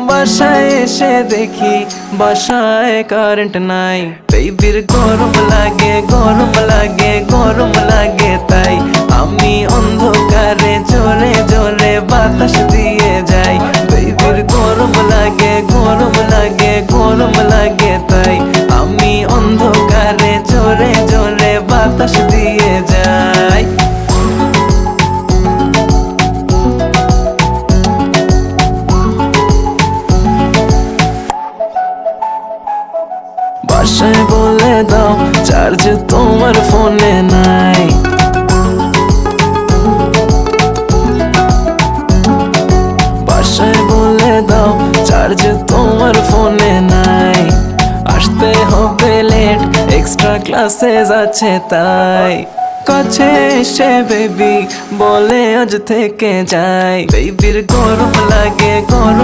বাসায় এসে দেখি বাসায় কারেন্ট নাই, বেবির গরম লাগে গরম লাগে গরম লাগে, তাই আমি অন্ধকারে জোরে জোরে বাতাস দিয়ে যাই। বেবির গরম লাগে গরম লাগে গরম লাগে, তাই আমি অন্ধকারে জোরে জোরে বাতাস দিয়ে যাই। বাসায় বলে দাও চার্জ তোমার ফোনে নাই, বাসায় বলে দাও চার্জ তোমার ফোনে নাই। আসতে হবে লেট, এক্সট্রা ক্লাসেস আছে তাই। কাছে এসে বেবি বলে আজ থেকে যাই। বেবির গরম লাগে গরম